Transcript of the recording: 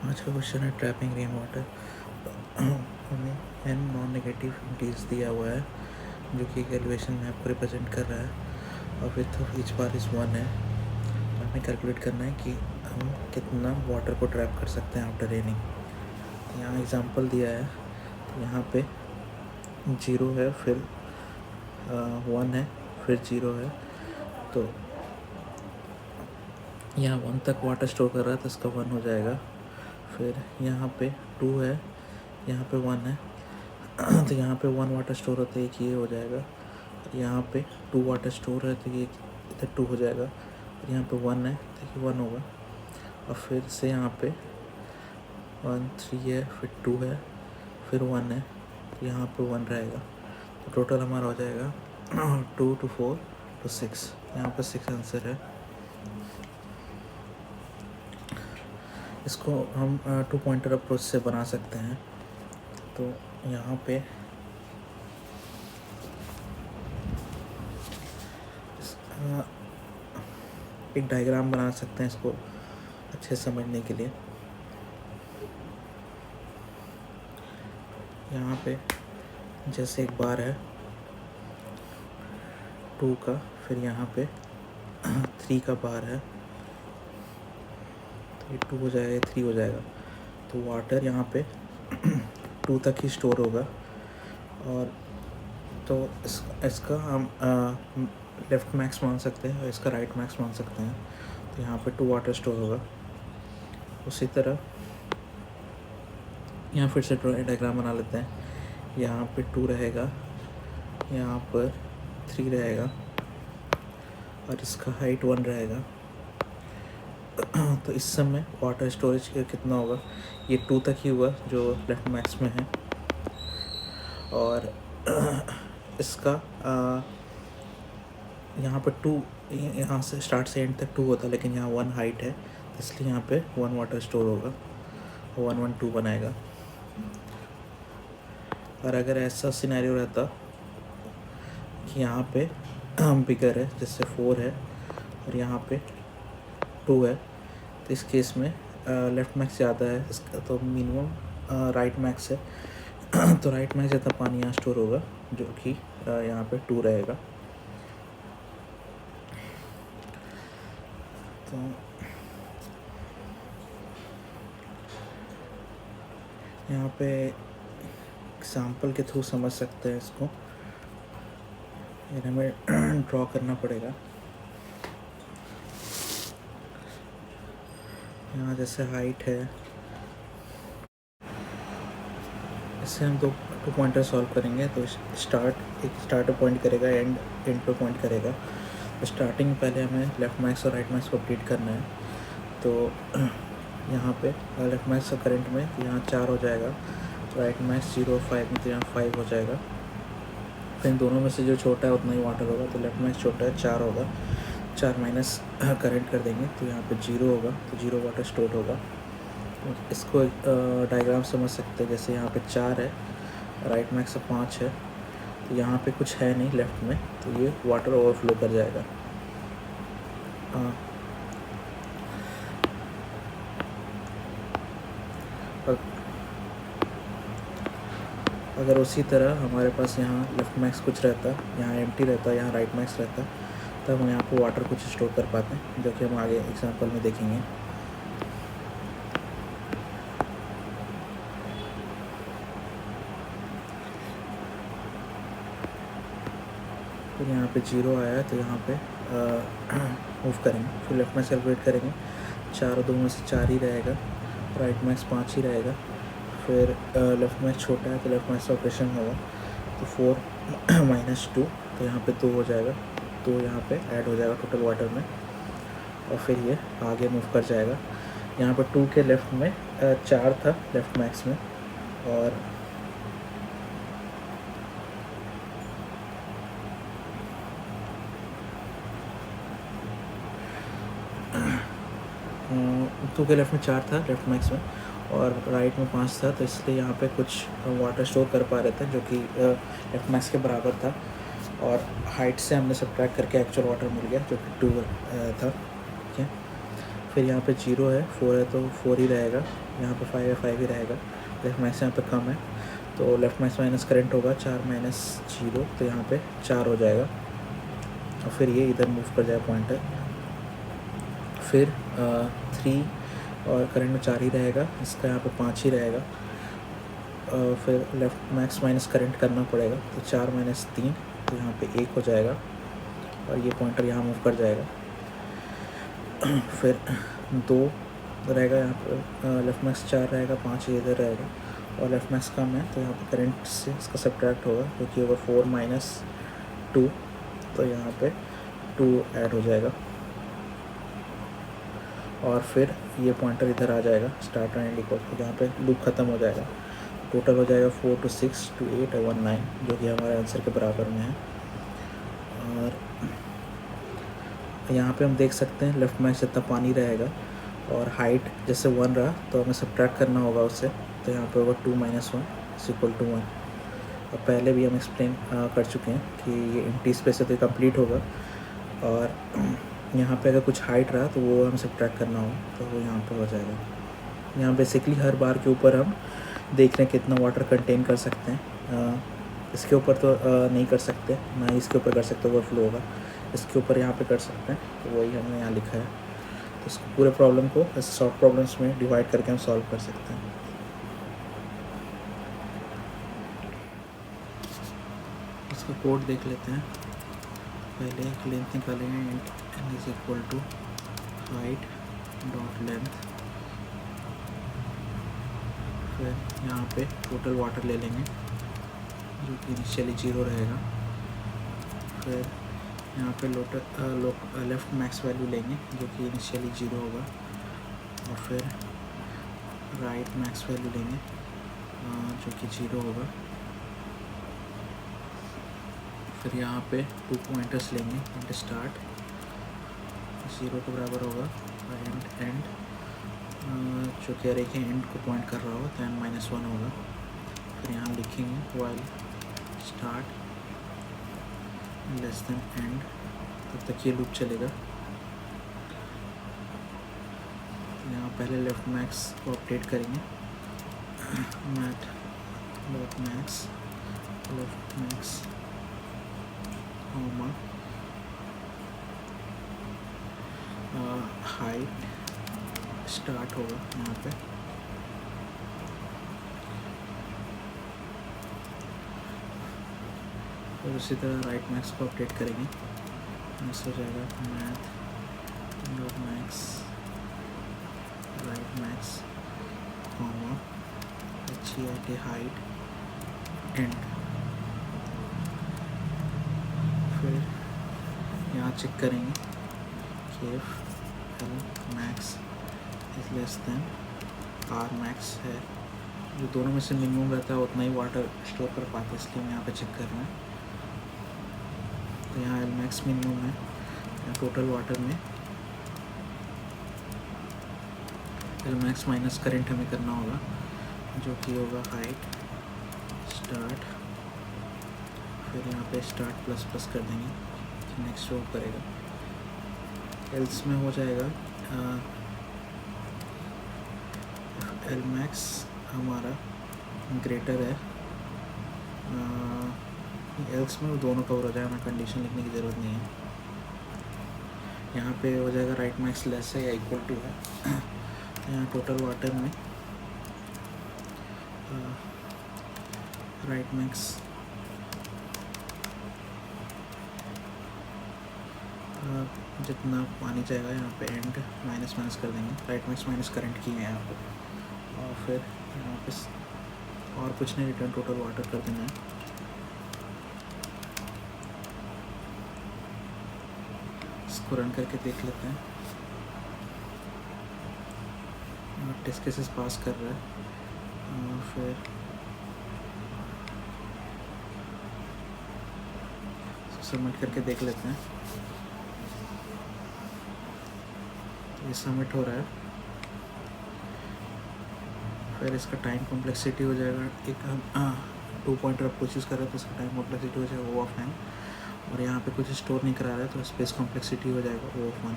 आज का क्वेश्चन है ट्रैपिंग रेन वाटर। हमें एन नॉन नेगेटिव इंटीज दिया हुआ है जो कि एक एलिवेशन मैप को रिप्रेजेंट कर रहा है और width of each bar is 1 है। हमें कैलकुलेट करना है कि हम कितना वाटर को ट्रैप कर सकते हैं आफ्टर रेनिंग। तो यहाँ एग्जांपल दिया है, तो यहाँ पे 0 है, फिर 1 है, फिर 0 है। तो यहाँ 1 तक वाटर स्टोर कर रहा है तो इसका 1 हो जाएगा। फिर यहाँ पे 2 है, यहाँ पे 1 है तो यहाँ पे 1 वाटर स्टोर होता है, एक ये हो जाएगा। यहाँ पे 2 वाटर स्टोर है तो ये इधर 2 हो जाएगा। और यहाँ पे 1 है तो ये 1 होगा। और फिर से यहाँ पे 1 3 है, फिर 2 है, फिर 1 है तो यहाँ पे 1 रहेगा। तो टोटल हमारा हो जाएगा 2 to 4 to 6। यहाँ पे 6 आंसर है। इसको हम 2 पॉइंटर अप्रोच से बना सकते हैं। तो यहाँ पे एक डायग्राम बना सकते हैं इसको अच्छे समझने के लिए। यहाँ पे जैसे एक बार है 2 का, फिर यहाँ पे 3 का बार है तो ये 2 हो जाएगा, ये 3 हो जाएगा। तो वाटर यहाँ पे 2 तक ही स्टोर होगा। और तो इसका हम लेफ़्ट मैक्स मान सकते हैं और इसका राइट मैक्स मान सकते हैं। तो यहाँ पे 2 वाटर स्टोर होगा। उसी तरह यहाँ फिर से डायग्राम बना लेते हैं। यहाँ पे 2 रहेगा, यहाँ पर 3 रहेगा और इसका हाइट 1 रहेगा। तो इस समय वाटर स्टोरेज कितना होगा, ये 2 तक ही हुआ जो लेफ्ट मैक्स में है। और इसका यहाँ पर 2, यहाँ से स्टार्ट से एंड तक 2 होता है, लेकिन यहाँ 1 हाइट है इसलिए यहाँ पे 1 वाटर स्टोर होगा, 1 1 2 बनाएगा। और अगर ऐसा सिनेरियो रहता कि यहाँ पे बिगर है, जैसे 4 है और यहाँ पे 2 है, तो इस केस में लेफ़्ट मैक्स ज़्यादा है इसका, तो मिनिमम राइट मैक्स है। तो राइट मैक्स ज़्यादा पानी यहाँ स्टोर होगा जो कि यहाँ पे 2 रहेगा। तो यहाँ पे एग्जाम्पल के थ्रू समझ सकते हैं इसको। हमें ड्रॉ करना पड़ेगा। यहाँ जैसे हाइट है, इससे हम दो पॉइंटर सॉल्व करेंगे। तो एक स्टार्टर पॉइंट करेगा, एंड पे पॉइंट करेगा। तो स्टार्टिंग में पहले हमें लेफ़्ट मैक्स और राइट मैक्स को अपडेट करना है। तो यहाँ पे लेफ़्ट मैक्स का करंट में तो यहाँ 4 हो जाएगा, राइट मैक्स 0 5 में तो यहाँ 5 हो जाएगा। फिर इन दोनों में से जो छोटा है उतना ही वाटर होगा, तो लेफ़्ट मैक्स छोटा है 4 होगा, 4 माइनस करंट कर देंगे तो यहाँ पे 0 होगा, तो 0 वाटर स्टोर होगा। इसको डायग्राम समझ सकते हैं। जैसे यहाँ पे 4 है, राइट मैक्स से 5 है, तो यहाँ पे कुछ है नहीं लेफ़्ट में, तो ये वाटर ओवरफ्लो कर जाएगा। अगर उसी तरह हमारे पास यहाँ लेफ़्ट मैक्स कुछ रहता, यहाँ एम्प्टी रहता, यहाँ राइट मैक्स रहता, तब हम यहाँ पे वाटर कुछ स्टोर कर पाते हैं, जो कि हम आगे एग्जांपल में देखेंगे। फिर यहाँ पे 0 आया तो यहाँ पे मूव करेंगे, फिर लेफ़्ट मैक्स कैलकुलेट करेंगे। 4 और 2 में से 4 ही रहेगा, राइट मैक्स 5 ही रहेगा। फिर लेफ़्ट मैक्स छोटा है तो लेफ़्ट मैक्स ऑपरेशन होगा, तो 4 माइनस 2 तो यहाँ पे 2 हो जाएगा, 2 यहाँ पे ऐड हो जाएगा टोटल वाटर में। और फिर ये आगे मूव कर जाएगा। यहाँ पर 2 के लेफ़्ट में 4 था लेफ़्ट मैक्स में, और टू के लेफ़्ट में 4 था लेफ़्ट मैक्स में, और राइट में 5 था, तो इसलिए यहाँ पे कुछ वाटर स्टोर कर पा रहे थे जो कि लेफ़्ट मैक्स के बराबर था। और हाइट से हमने सब्ट्रैक्ट करके एक्चुअल वाटर मिल गया जो कि 2 था। ठीक है। फिर यहाँ पे 0 है, 4 है तो 4 ही रहेगा, यहाँ पे 5 है 5 ही रहेगा। लेफ्ट मैक्स यहाँ पे कम है तो लेफ्ट मैक्स माइनस करंट होगा 4 माइनस 0, तो यहाँ पे 4 हो जाएगा और फिर ये इधर मूव कर जाएगा पॉइंटर। फिर 3 और करंट में 4 ही रहेगा, इसका यहाँ पे 5 ही रहेगा। फिर लेफ्ट मैक्स माइनस करंट करना पड़ेगा तो 4 माइनस 3, तो यहाँ पे 1 हो जाएगा और ये पॉइंटर यहाँ मूव कर जाएगा। फिर 2 रहेगा यहाँ पे, लेफ्ट मैक्स 4 रहेगा, 5 इधर रहेगा और लेफ्ट मैक्स कम है तो यहाँ पे करंट से इसका सब्ट्रैक्ट होगा क्योंकि होगा 4 माइनस 2, तो यहाँ पे 2 ऐड हो जाएगा और फिर ये पॉइंटर इधर आ जाएगा स्टार्ट एंड इक्वल, तो यहाँ पे लूप ख़त्म हो जाएगा। टोटल हो जाएगा 4 to 6 to 8 और 1 9, जो कि हमारे आंसर के बराबर में है। और यहाँ पे हम देख सकते हैं लेफ्ट मैक्स जितना पानी रहेगा और हाइट जैसे 1 रहा तो हमें सब्ट्रैक्ट करना होगा उससे, तो यहाँ पे होगा 2 माइनस 1 इज इक्वल टू 1। और पहले भी हम एक्सप्लेन कर चुके हैं कि ये एम्प्टी स्पेस है तो कंप्लीट होगा और यहाँ पे अगर कुछ हाइट रहा तो वो हमें सब्ट्रैक्ट करना होगा, तो वो यहाँ पे हो जाएगा। यहाँ बेसिकली हर बार के ऊपर हम देख रहे हैं कितना वाटर कंटेन कर सकते हैं। इसके ऊपर तो नहीं कर सकते, ना ही इसके ऊपर कर सकते, ओवरफ्लो होगा। इसके ऊपर यहाँ पे कर सकते हैं, तो वही हमने यहाँ लिखा है। तो इस पूरे प्रॉब्लम को शॉर्ट प्रॉब्लम्स में डिवाइड करके हम सॉल्व कर सकते हैं। इसका कोड देख लेते हैं। पहले एक लेंथ निकालेंगे, n is equal to height dot length. फिर यहाँ पे टोटल वाटर ले लेंगे जो कि इनिशियली 0 रहेगा। फिर यहाँ पे लेफ्ट मैक्स वैल्यू लेंगे जो कि इनिशियली 0 होगा और फिर राइट मैक्स वैल्यू लेंगे जो कि 0 होगा। फिर यहाँ पे 2 पॉइंटर्स लेंगे एंड स्टार्ट 0 के बराबर होगा और एंड जो कह रहे कि एंड को पॉइंट कर रहा होगा तो n माइनस 1 होगा। फिर यहाँ लिखेंगे while start less than end, तब तक ये लूप चलेगा। यहाँ पहले लेफ्ट मैक्स को अपडेट करेंगे, मैट left max comma height start होगा यहाँ पे। और उसी तरह राइट मैक्स को अपडेट करेंगे, हो जाएगा math dot max right max comma HEIT height and. फिर यहाँ चेक करेंगे कि L max is less than R max है, जो दोनों में से मिनिमम रहता है उतना ही वाटर स्टोर कर पाते हैं, इसलिए हम यहाँ पे चेक कर रहे हैं। तो यहाँ एल मैक्स मिनिमम है, यहाँ टोटल वाटर में एल मैक्स माइनस करंट हमें करना होगा जो कि होगा हाइट स्टार्ट। फिर यहाँ पे स्टार्ट प्लस प्लस कर देंगे, नेक्स्ट शो करेगा। एल्स में हो जाएगा एल मैक्स हमारा ग्रेटर है, एल्स में वो दोनों कवर हो जाएगा, हमें कंडीशन लिखने की ज़रूरत नहीं है। यहाँ पे हो जाएगा राइट मैक्स लेस है या इक्वल टू है। यहाँ टोटल वाटर में राइट मैक्स जितना पानी जाएगा यहाँ पे एंड माइनस माइनस कर देंगे, राइट मैक्स माइनस करंट की है यहाँ पे। और फिर यहाँ पे और कुछ नहीं, रिटर्न टोटल वाटर कर देना है। इसको रन करके देख लेते हैं। टेस्ट केसेस पास कर रहा है। फिर सबमिट करके देख लेते हैं। ये सबमिट हो रहा है। फिर इसका टाइम कॉम्प्लेक्सिटी हो जाएगा, एक हम 2 पॉइंटर आपको चूज़ कर रहे हैं तो इसका टाइम कॉम्प्लेक्सिटी हो जाएगा O ऑफ n, और यहाँ पे कुछ स्टोर नहीं करा रहा है तो स्पेस कॉम्प्लेक्सिटी हो जाएगा O ऑफ 1।